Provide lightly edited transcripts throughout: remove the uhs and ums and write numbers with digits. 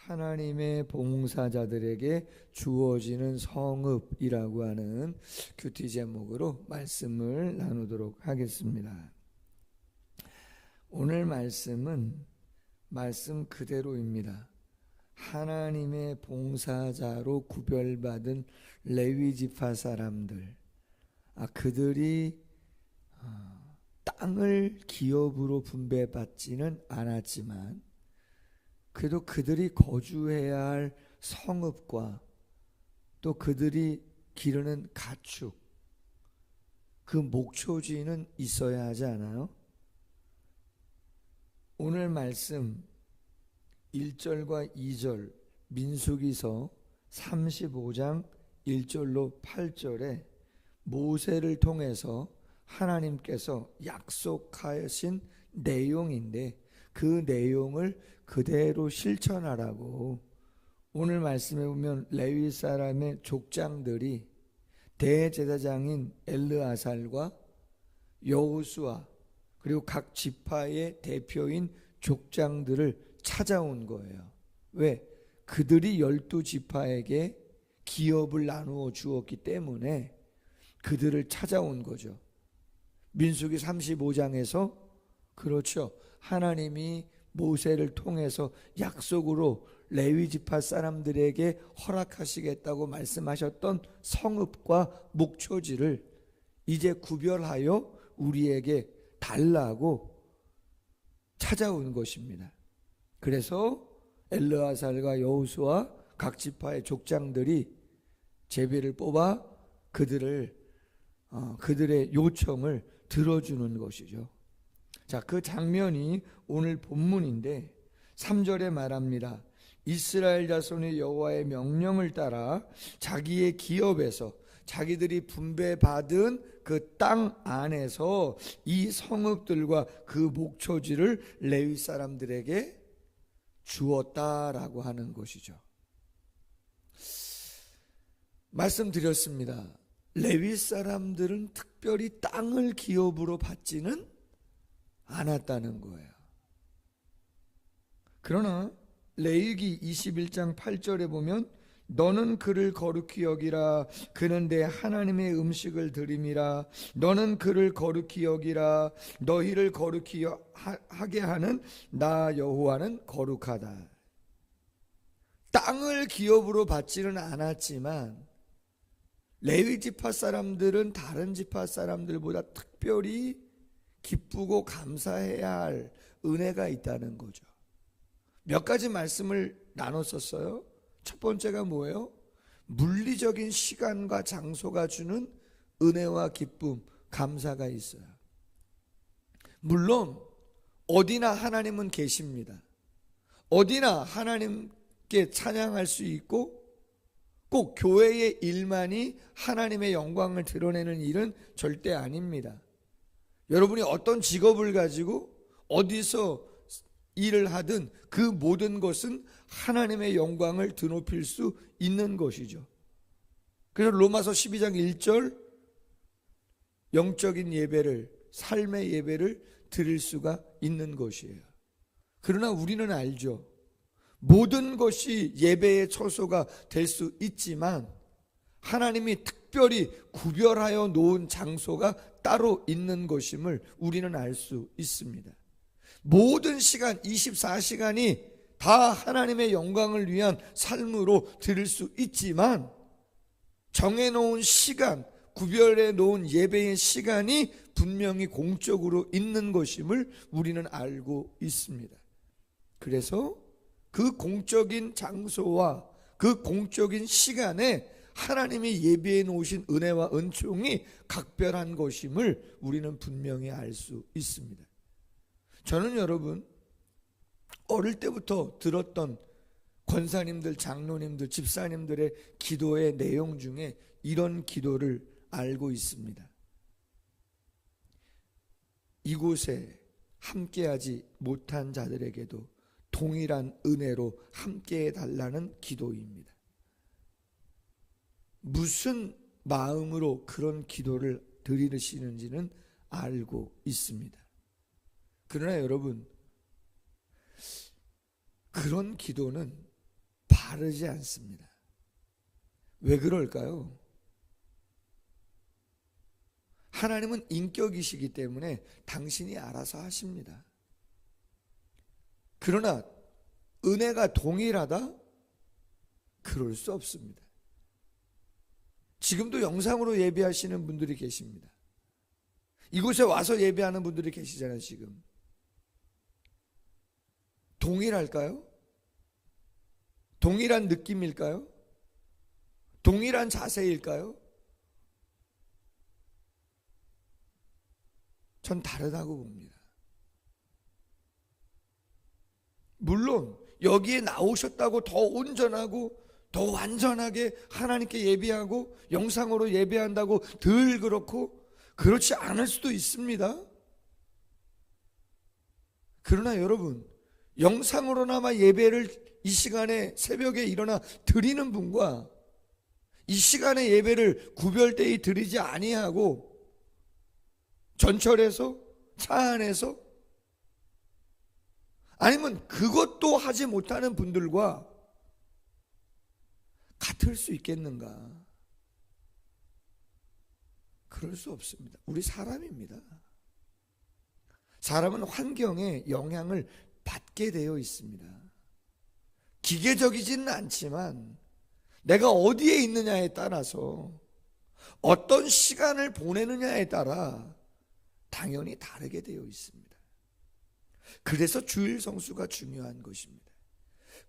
하나님의 봉사자들에게 주어지는 성읍이라고 하는 큐티 제목으로 말씀을 나누도록 하겠습니다. 오늘 말씀은 말씀 그대로입니다. 하나님의 봉사자로 구별받은 레위 지파 사람들, 그들이 땅을 기업으로 분배받지는 않았지만 그래도 그들이 거주해야 할 성읍과 또 그들이 기르는 가축, 그 목초지는 있어야 하지 않아요? 오늘 말씀 1절과 2절 민수기서 35장 1절로 8절에 모세를 통해서 하나님께서 약속하신 내용인데 그 내용을 그대로 실천하라고 오늘 말씀에 보면 레위 사람의 족장들이 대제사장인 엘르아살과 여호수아 그리고 각 지파의 대표인 족장들을 찾아온 거예요. 왜? 그들이 12지파에게 기업을 나누어 주었기 때문에 그들을 찾아온 거죠. 민수기 35장에서 그렇죠. 하나님이 모세를 통해서 약속으로 레위 지파 사람들에게 허락하시겠다고 말씀하셨던 성읍과 목초지를 이제 구별하여 우리에게 달라고 찾아온 것입니다. 그래서 엘르아살과 여호수아 각 지파의 족장들이 제비를 뽑아 그들의 요청을 들어주는 것이죠. 자, 그 장면이 오늘 본문인데 3절에 말합니다. 이스라엘 자손이 여호와의 명령을 따라 자기의 기업에서 자기들이 분배받은 그 땅 안에서 이 성읍들과 그 목초지를 레위 사람들에게 주었다라고 하는 것이죠. 말씀드렸습니다. 레위 사람들은 특별히 땅을 기업으로 받지는 않았다는 거예요. 그러나 레위기 21장 8절에 보면 너는 그를 거룩히 여기라. 그는 내 하나님의 음식을 드림이라. 너는 그를 거룩히 여기라. 너희를 거룩히 하게 하는 나 여호와는 거룩하다. 땅을 기업으로 받지는 않았지만 레위 지파 사람들은 다른 지파 사람들보다 특별히 기쁘고 감사해야 할 은혜가 있다는 거죠. 몇 가지 말씀을 나눴었어요. 첫 번째가 뭐예요? 물리적인 시간과 장소가 주는 은혜와 기쁨, 감사가 있어요. 물론 어디나 하나님은 계십니다. 어디나 하나님께 찬양할 수 있고 꼭 교회의 일만이 하나님의 영광을 드러내는 일은 절대 아닙니다. 여러분이 어떤 직업을 가지고 어디서 일을 하든 그 모든 것은 하나님의 영광을 드높일 수 있는 것이죠. 그래서 로마서 12장 1절 영적인 예배를, 삶의 예배를 드릴 수가 있는 것이에요. 그러나 우리는 알죠. 모든 것이 예배의 처소가 될 수 있지만 하나님이 특별히 구별하여 놓은 장소가 따로 있는 것임을 우리는 알 수 있습니다. 모든 시간 24시간이 다 하나님의 영광을 위한 삶으로 드릴 수 있지만 정해놓은 시간, 구별해 놓은 예배의 시간이 분명히 공적으로 있는 것임을 우리는 알고 있습니다. 그래서 그 공적인 장소와 그 공적인 시간에 하나님이 예비해 놓으신 은혜와 은총이 각별한 것임을 우리는 분명히 알 수 있습니다. 저는 여러분 어릴 때부터 들었던 권사님들, 장로님들, 집사님들의 기도의 내용 중에 이런 기도를 알고 있습니다. 이곳에 함께하지 못한 자들에게도 동일한 은혜로 함께해 달라는 기도입니다. 무슨 마음으로 그런 기도를 드리시는지는 알고 있습니다. 그러나 여러분, 그런 기도는 다르지 않습니다. 왜 그럴까요? 하나님은 인격이시기 때문에 당신이 알아서 하십니다. 그러나 은혜가 동일하다? 그럴 수 없습니다. 지금도 영상으로 예배하시는 분들이 계십니다. 이곳에 와서 예배하는 분들이 계시잖아요. 지금 동일할까요? 동일한 느낌일까요? 동일한 자세일까요? 전 다르다고 봅니다. 물론 여기에 나오셨다고 더 온전하고 더 완전하게 하나님께 예배하고 영상으로 예배한다고 덜 그렇고 그렇지 않을 수도 있습니다. 그러나 여러분, 영상으로나마 예배를 이 시간에 새벽에 일어나 드리는 분과 이 시간에 예배를 구별되이 드리지 아니하고 전철에서, 차 안에서, 아니면 그것도 하지 못하는 분들과 같을 수 있겠는가? 그럴 수 없습니다. 우리 사람입니다. 사람은 환경에 영향을 받게 되어 있습니다. 기계적이지는 않지만 내가 어디에 있느냐에 따라서 어떤 시간을 보내느냐에 따라 당연히 다르게 되어 있습니다. 그래서 주일 성수가 중요한 것입니다.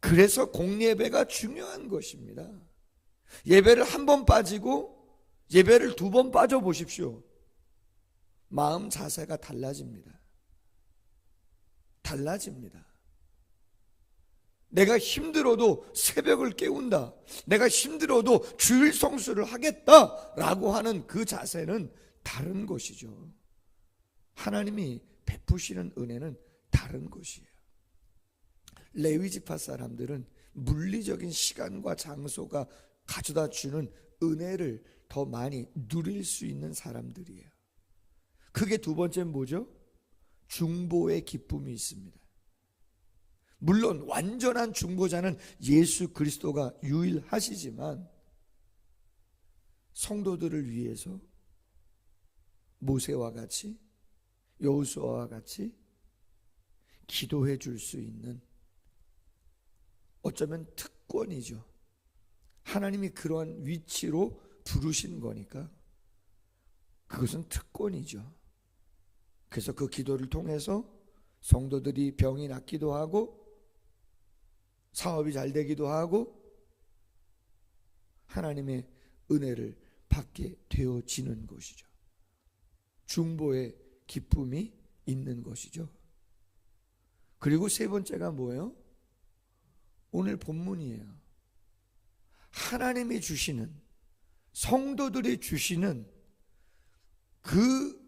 그래서 공예배가 중요한 것입니다. 예배를 한 번 빠지고 예배를 두 번 빠져 보십시오. 마음 자세가 달라집니다. 달라집니다. 내가 힘들어도 새벽을 깨운다. 내가 힘들어도 주일 성수를 하겠다라고 하는 그 자세는 다른 것이죠. 하나님이 베푸시는 은혜는 다른 것이에요. 레위 지파 사람들은 물리적인 시간과 장소가 가져다 주는 은혜를 더 많이 누릴 수 있는 사람들이에요. 그게 두 번째는 뭐죠? 중보의 기쁨이 있습니다. 물론 완전한 중보자는 예수 그리스도가 유일하시지만 성도들을 위해서 모세와 같이 여호수아와 같이 기도해 줄 수 있는 어쩌면 특권이죠. 하나님이 그러한 위치로 부르신 거니까 그것은 특권이죠. 그래서 그 기도를 통해서 성도들이 병이 낫기도 하고 사업이 잘 되기도 하고 하나님의 은혜를 받게 되어지는 것이죠. 중보의 기쁨이 있는 것이죠. 그리고 세 번째가 뭐예요? 오늘 본문이에요. 하나님이 주시는, 성도들이 주시는 그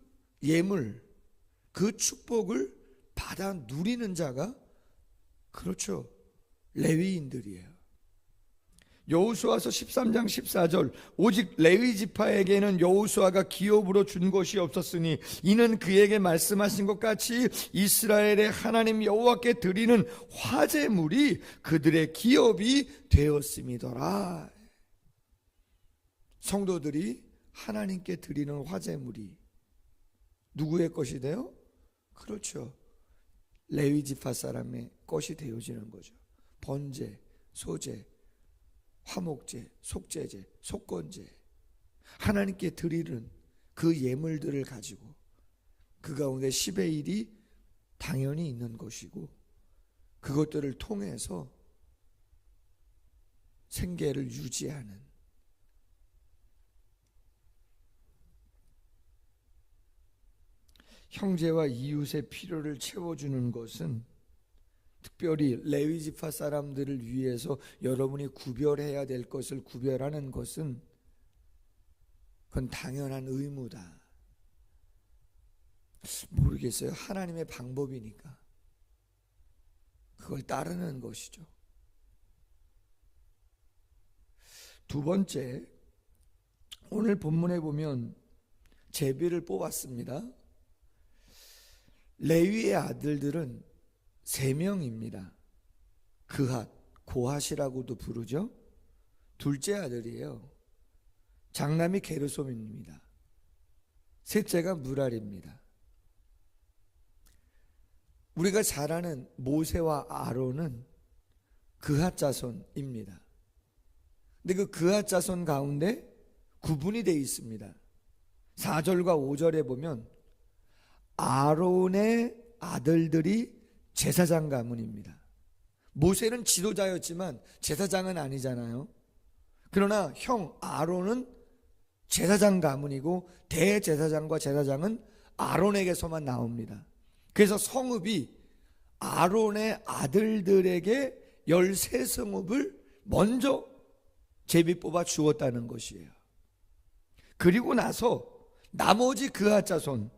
예물, 그 축복을 받아 누리는 자가 그렇죠, 레위인들이에요. 여호수아서 13장 14절 오직 레위 지파에게는 여호수아가 기업으로 준 것이 없었으니 이는 그에게 말씀하신 것 같이 이스라엘의 하나님 여호와께 드리는 화제물이 그들의 기업이 되었음이더라. 성도들이 하나님께 드리는 화제물이 누구의 것이 돼요? 그렇죠, 레위 지파 사람의 것이 되어지는 거죠. 번제, 소제, 화목제, 속제제, 속건제, 하나님께 드리는 그 예물들을 가지고 그 가운데 10의 1이 당연히 있는 것이고 그것들을 통해서 생계를 유지하는, 형제와 이웃의 필요를 채워주는 것은 특별히 레위 지파 사람들을 위해서 여러분이 구별해야 될 것을 구별하는 것은 그건 당연한 의무다. 모르겠어요. 하나님의 방법이니까 그걸 따르는 것이죠. 두 번째, 오늘 본문에 보면 제비를 뽑았습니다. 레위의 아들들은 3명입니다. 그핫, 고핫이라고도 부르죠. 둘째 아들이에요. 장남이 게르솜입니다. 셋째가 무랄입니다. 우리가 잘 아는 모세와 아론은 그핫 자손입니다. 근데 그 그핫 자손 가운데 구분이 되어 있습니다. 4절과 5절에 보면 아론의 아들들이 제사장 가문입니다. 모세는 지도자였지만 제사장은 아니잖아요. 그러나 형 아론은 제사장 가문이고 대제사장과 제사장은 아론에게서만 나옵니다. 그래서 성읍이 아론의 아들들에게 13성읍을 먼저 제비 뽑아 주었다는 것이에요. 그리고 나서 나머지 그핫 자손,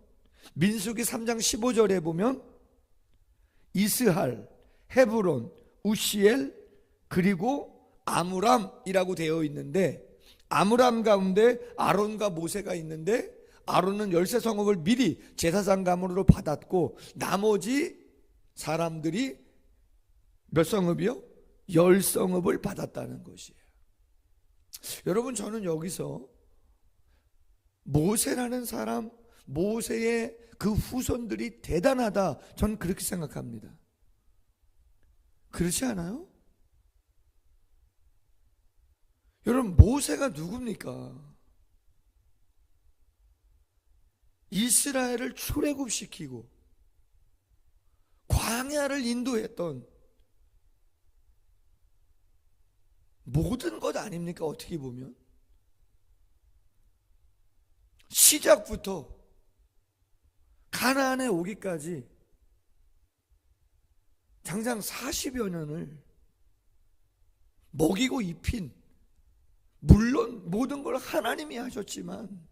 민수기 3장 15절에 보면 이스할, 헤브론, 우시엘, 그리고 아므람이라고 되어 있는데, 아므람 가운데 아론과 모세가 있는데, 아론은 13성읍을 미리 제사장 가문으로 받았고 나머지 사람들이 몇 성읍이요? 10성읍을 받았다는 것이에요. 여러분, 저는 여기서 모세라는 사람, 모세의 그 후손들이 대단하다, 저는 그렇게 생각합니다. 그렇지 않아요? 여러분, 모세가 누굽니까? 이스라엘을 출애굽시키고 광야를 인도했던 모든 것 아닙니까? 어떻게 보면 시작부터 가나안에 오기까지 장장 40여 년을 먹이고 입힌, 물론 모든 걸 하나님이 하셨지만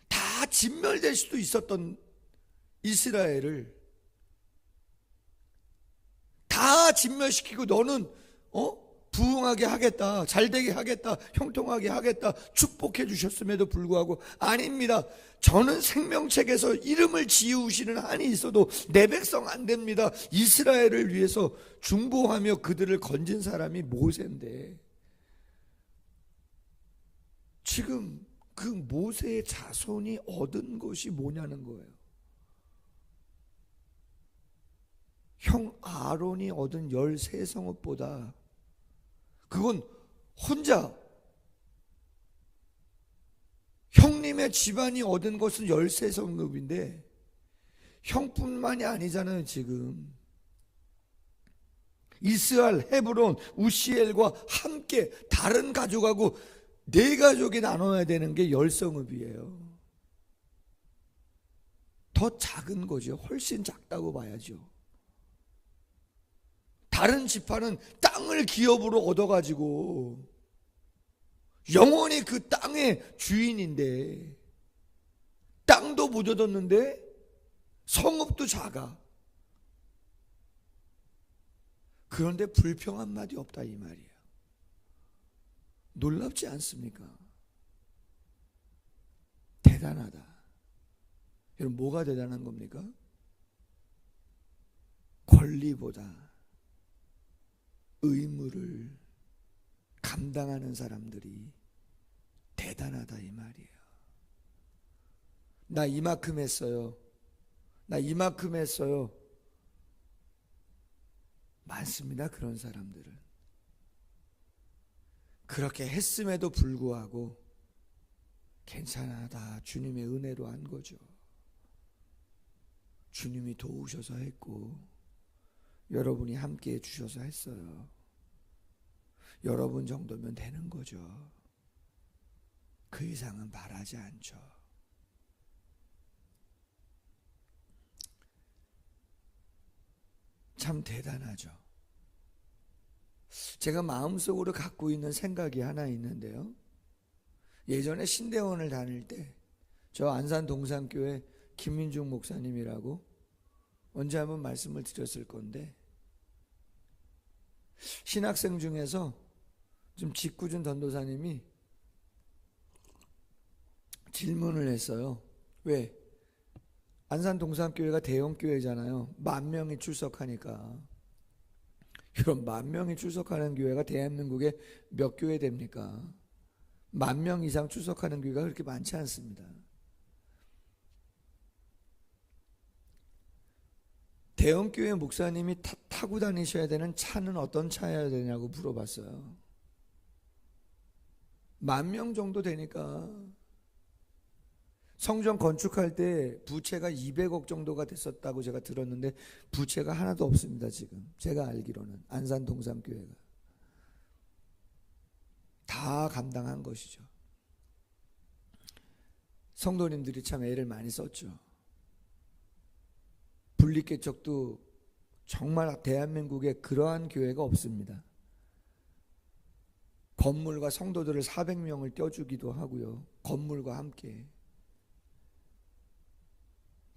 다 진멸될 수도 있었던 이스라엘을 다 진멸시키고 너는 부흥하게 하겠다, 잘되게 하겠다, 형통하게 하겠다 축복해 주셨음에도 불구하고 아닙니다. 저는 생명책에서 이름을 지우시는 한이 있어도 내 백성 안 됩니다. 이스라엘을 위해서 중보하며 그들을 건진 사람이 모세인데 지금 그 모세의 자손이 얻은 것이 뭐냐는 거예요. 형 아론이 얻은 13성읍보다 그건 혼자 형님의 집안이 얻은 것은 13성읍인데 형뿐만이 아니잖아요. 지금 이스라엘, 헤브론, 우시엘과 함께 다른 가족하고 4가족이 나눠야 되는 게 10성읍이에요. 더 작은 거죠. 훨씬 작다고 봐야죠. 다른 지파는 땅을 기업으로 얻어가지고 영원히 그 땅의 주인인데 땅도 못 얻었는데 성읍도 작아. 그런데 불평 한마디 없다 이 말이에요. 놀랍지 않습니까? 대단하다. 여러분, 뭐가 대단한 겁니까? 권리보다 의무를 감당하는 사람들이 대단하다 이 말이에요. 나 이만큼 했어요. 나 이만큼 했어요. 많습니다. 그런 사람들은. 그렇게 했음에도 불구하고 괜찮아, 다 주님의 은혜로 한 거죠. 주님이 도우셔서 했고 여러분이 함께 해주셔서 했어요. 여러분 정도면 되는 거죠. 그 이상은 바라지 않죠. 참 대단하죠. 제가 마음속으로 갖고 있는 생각이 하나 있는데요. 예전에 신대원을 다닐 때 저 안산 동산교회 김민중 목사님이라고 언제 한번 말씀을 드렸을 건데, 신학생 중에서 좀 직구준 전도사님이 질문을 했어요. 왜? 안산 동산교회가 대형교회잖아요. 10,000명이 출석하니까. 여러분, 10,000명이 출석하는 교회가 대한민국에 몇 교회 됩니까? 10,000명 이상 출석하는 교회가 그렇게 많지 않습니다. 대형교회 목사님이 타고 다니셔야 되는 차는 어떤 차여야 되냐고 물어봤어요. 10,000명 정도 되니까. 성전 건축할 때 부채가 200억 정도가 됐었다고 제가 들었는데 부채가 하나도 없습니다. 지금 제가 알기로는 안산 동산교회가 다 감당한 것이죠. 성도님들이 참 애를 많이 썼죠. 분리개척도 정말 대한민국에 그러한 교회가 없습니다. 건물과 성도들을 400명을 떼어주기도 하고요. 건물과 함께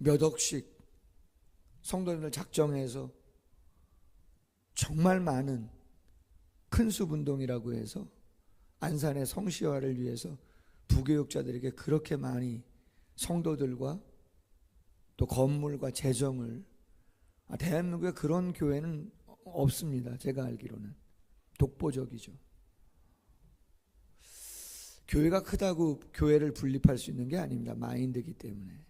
몇 억씩 성도님을 작정해서 정말 많은 큰숲운동이라고 해서 안산의 성시화를 위해서 부교육자들에게 그렇게 많이 성도들과 또 건물과 재정을, 대한민국에 그런 교회는 없습니다. 제가 알기로는 독보적이죠. 교회가 크다고 교회를 분립할 수 있는 게 아닙니다. 마인드이기 때문에.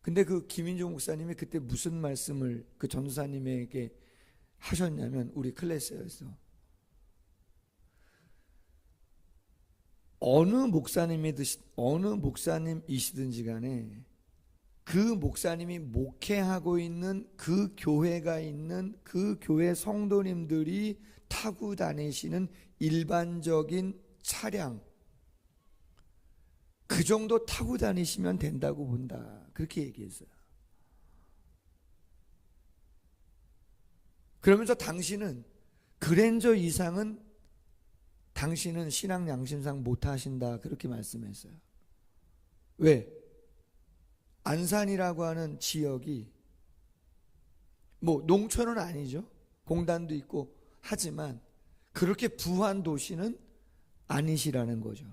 근데 그 김인종 목사님이 그때 무슨 말씀을 그 전도사님에게 하셨냐면, 우리 클래스에서 어느 목사님이시든지 간에 그 목사님이 목회하고 있는 그 교회가 있는 그 교회 성도님들이 타고 다니시는 일반적인 차량, 그 정도 타고 다니시면 된다고 본다. 그렇게 얘기했어요. 그러면서 당신은 그랜저 이상은 당신은 신앙 양심상 못하신다. 그렇게 말씀했어요. 왜? 안산이라고 하는 지역이 뭐 농촌은 아니죠. 공단도 있고 하지만 그렇게 부한 도시는 아니시라는 거죠.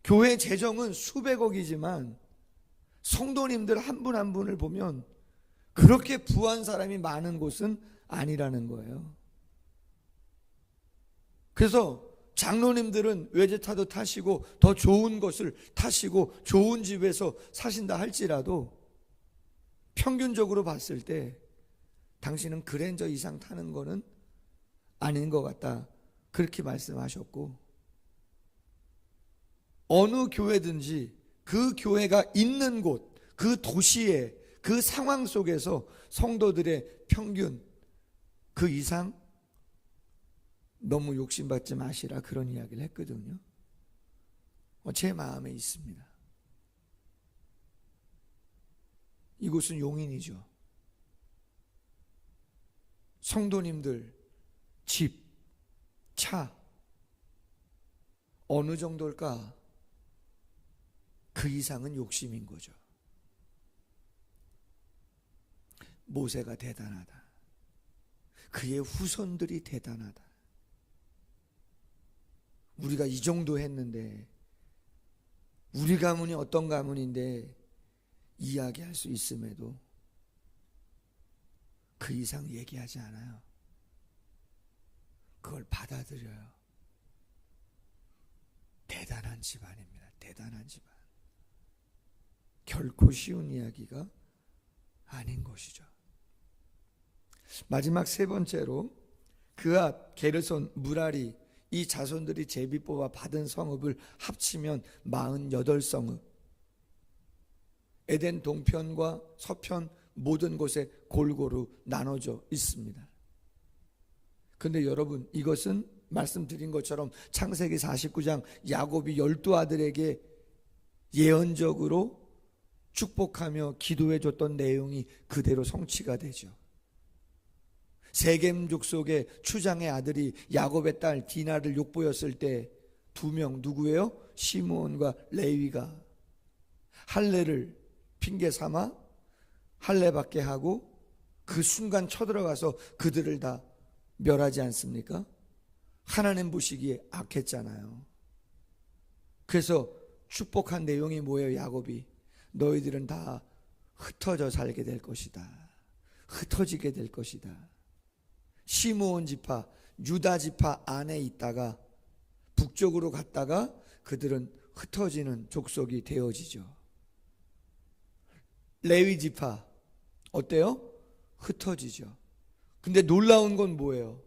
교회 재정은 수백억이지만 성도님들 한 분 한 분을 보면 그렇게 부한 사람이 많은 곳은 아니라는 거예요. 그래서 장로님들은 외제차도 타시고 더 좋은 것을 타시고 좋은 집에서 사신다 할지라도 평균적으로 봤을 때 당신은 그랜저 이상 타는 거는 아닌 것 같다. 그렇게 말씀하셨고, 어느 교회든지 그 교회가 있는 곳, 그 도시의 그 상황 속에서 성도들의 평균 그 이상 너무 욕심받지 마시라, 그런 이야기를 했거든요. 제 마음에 있습니다. 이곳은 용인이죠. 성도님들 집, 차 어느 정도일까? 그 이상은 욕심인 거죠. 모세가 대단하다. 그의 후손들이 대단하다. 우리가 이 정도 했는데, 우리 가문이 어떤 가문인데 이야기할 수 있음에도 그 이상 얘기하지 않아요. 그걸 받아들여요. 대단한 집안입니다. 대단한 집안. 결코 쉬운 이야기가 아닌 것이죠. 마지막 세 번째로 그앗, 게르손, 무라리 이 자손들이 제비 뽑아 받은 성읍을 합치면 48성읍, 에덴 동편과 서편 모든 곳에 골고루 나눠져 있습니다. 그런데 여러분, 이것은 말씀드린 것처럼 창세기 49장 야곱이 12아들에게 예언적으로 축복하며 기도해 줬던 내용이 그대로 성취가 되죠. 세겜 족속의 추장의 아들이 야곱의 딸 디나를 욕보였을 때 2명 누구예요? 시므온과 레위가 할례를 핑계 삼아 할례받게 하고 그 순간 쳐들어가서 그들을 다 멸하지 않습니까? 하나님 보시기에 악했잖아요. 그래서 축복한 내용이 뭐예요? 야곱이 너희들은 다 흩어져 살게 될 것이다. 흩어지게 될 것이다. 시므온 지파, 유다 지파 안에 있다가 북쪽으로 갔다가 그들은 흩어지는 족속이 되어지죠. 레위 지파 어때요? 흩어지죠. 근데 놀라운 건 뭐예요?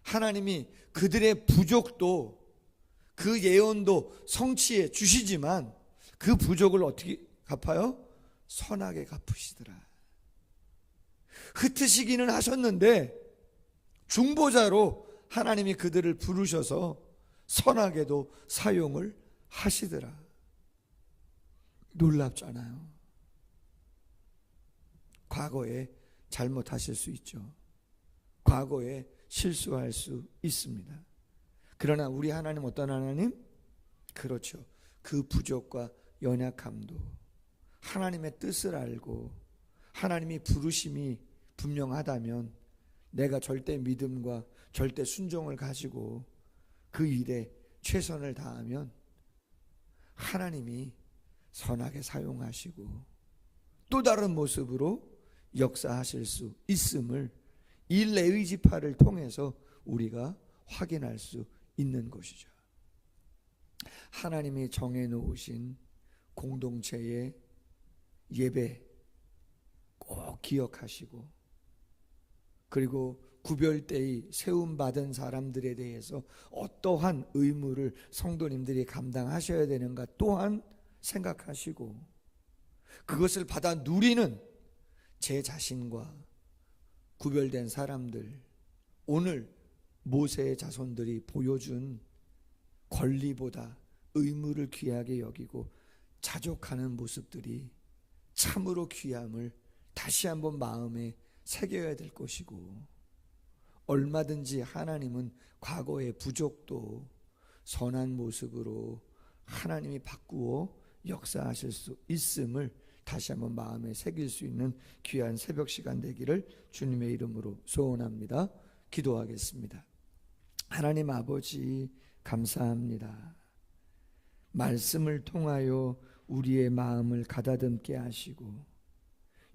하나님이 그들의 부족도 그 예언도 성취해 주시지만 그 부족을 어떻게 갚아요? 선하게 갚으시더라. 흩으시기는 하셨는데 중보자로 하나님이 그들을 부르셔서 선하게도 사용을 하시더라. 놀랍잖아요. 과거에 잘못하실 수 있죠. 과거에 실수할 수 있습니다. 그러나 우리 하나님 어떤 하나님? 그렇죠. 그 부족과 연약함도 하나님의 뜻을 알고 하나님이 부르심이 분명하다면 내가 절대 믿음과 절대 순종을 가지고 그 일에 최선을 다하면 하나님이 선하게 사용하시고 또 다른 모습으로 역사하실 수 있음을 이 레위 지파를 통해서 우리가 확인할 수 있는 것이죠. 하나님이 정해놓으신 공동체의 예배 꼭 기억하시고 그리고 구별되이 세움받은 사람들에 대해서 어떠한 의무를 성도님들이 감당하셔야 되는가 또한 생각하시고 그것을 받아 누리는 제 자신과 구별된 사람들, 오늘 모세의 자손들이 보여준 권리보다 의무를 귀하게 여기고 자족하는 모습들이 참으로 귀함을 다시 한번 마음에 새겨야 될 것이고 얼마든지 하나님은 과거의 부족도 선한 모습으로 하나님이 바꾸어 역사하실 수 있음을 다시 한번 마음에 새길 수 있는 귀한 새벽 시간 되기를 주님의 이름으로 소원합니다. 기도하겠습니다. 하나님 아버지 감사합니다. 말씀을 통하여 우리의 마음을 가다듬게 하시고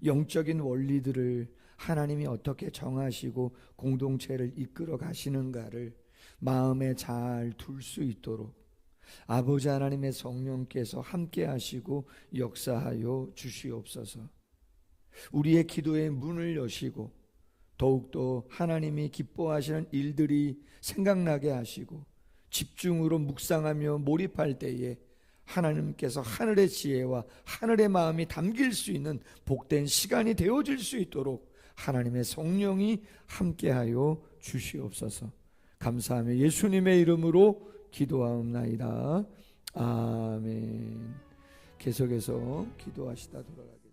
영적인 원리들을 하나님이 어떻게 정하시고 공동체를 이끌어 가시는가를 마음에 잘 둘 수 있도록 아버지 하나님의 성령께서 함께 하시고 역사하여 주시옵소서. 우리의 기도의 문을 여시고 더욱더 하나님이 기뻐하시는 일들이 생각나게 하시고 집중으로 묵상하며 몰입할 때에 하나님께서 하늘의 지혜와 하늘의 마음이 담길 수 있는 복된 시간이 되어질 수 있도록 하나님의 성령이 함께하여 주시옵소서. 감사하며 예수님의 이름으로 기도하옵나이다. 아멘. 계속해서 기도하시다 돌아가겠습니다.